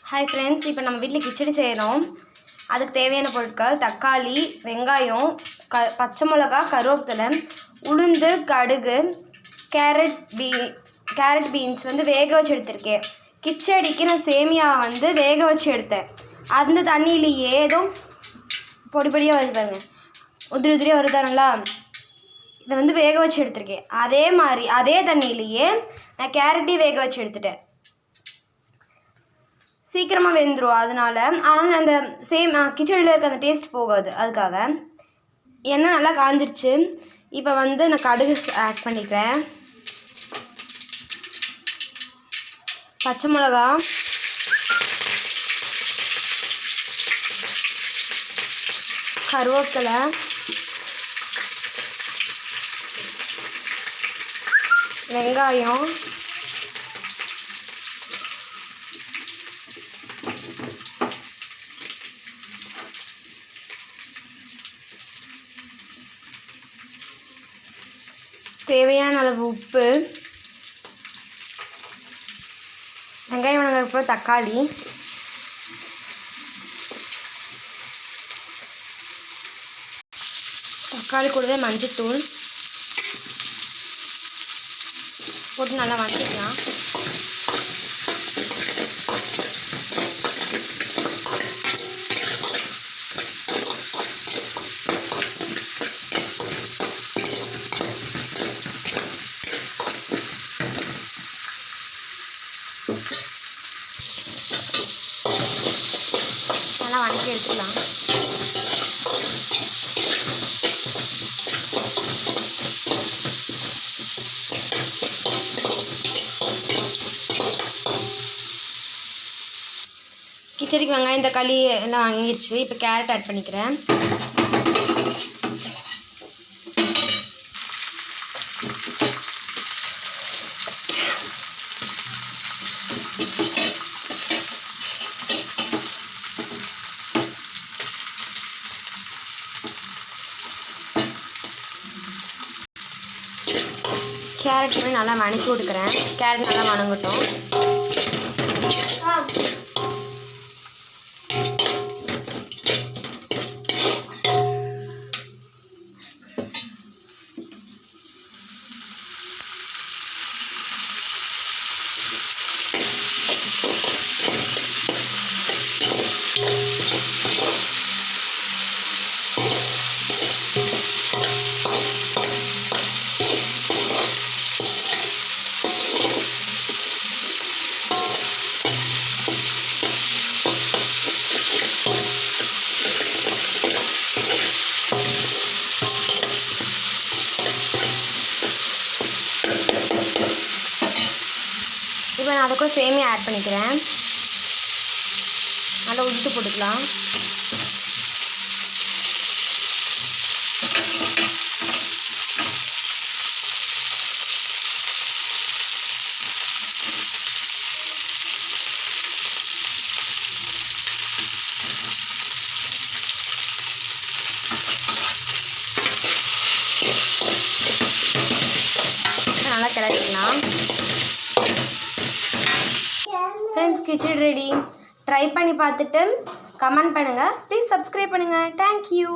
Hi friends, இப்போ நம்ம வீட்டில் கிச்சடி செய்கிறோம். அதுக்கு தேவையான பொருட்கள் தக்காளி, வெங்காயம், பச்சை மிளகா, கருவேப்பிலை, உளுந்து, கடுகு, கேரட் பீன்ஸ் வேக வச்சு எடுத்திருக்கேன். கிச்சடிக்கு நான் சேமியா வேக வச்சு எடுத்தேன். அந்த தண்ணியிலேயே ஏதோ பொடி பொடியாக வருது பாருங்க, உதிரி உதிரியாக வருதானுங்களா. இதை வேக வச்சு எடுத்திருக்கேன். அதே மாதிரி அதே தண்ணியிலேயே நான் கேரட்டையும் வேக வச்சு எடுத்துட்டேன். சீக்கிரமாக வெந்துடும் அதனால். ஆனால் அந்த கிச்சடியில் இருக்க அந்த டேஸ்ட் போகாது. அதுக்காக எண்ணெய் நல்லா காஞ்சிருச்சு. இப்போ நான் கடுகு ஆட் பண்ணிக்கிறேன். பச்சை மிளகா, கருவேப்பிலை, வெங்காயம், தேவையான அளவு உப்பு, வெங்காயம் வதங்கினதுக்கப்புறம் தக்காளி, தக்காளி கூடவே மஞ்சத்தூள் போட்டு நல்லா வதக்கிக்கலாம். நல்லா வதக்கி எடுத்துக்கலாம். கிச்சடிக்கு வெங்காயம் தக்காளி எல்லாம் வாங்கிடுச்சு. இப்போ கேரட் ஆட் பண்ணிக்கிறேன். கேரட் நல்லா வதக்கி விட்டுக்கிறேன். கேரட் நல்லா வதங்கட்டும். இப்போ நான் அதுக்கும் சேமியா ஆட் பண்ணிக்கிறேன். நல்லா உதுத்து போட்டுக்கலாம். நல்லா கிளறிக்கலாம். Friends, kichadi ready. ட்ரை பண்ணி பார்த்துட்டு கமெண்ட் பண்ணுங்கள். ப்ளீஸ் சப்ஸ்கிரைப் பண்ணுங்கள். தேங்க்யூ.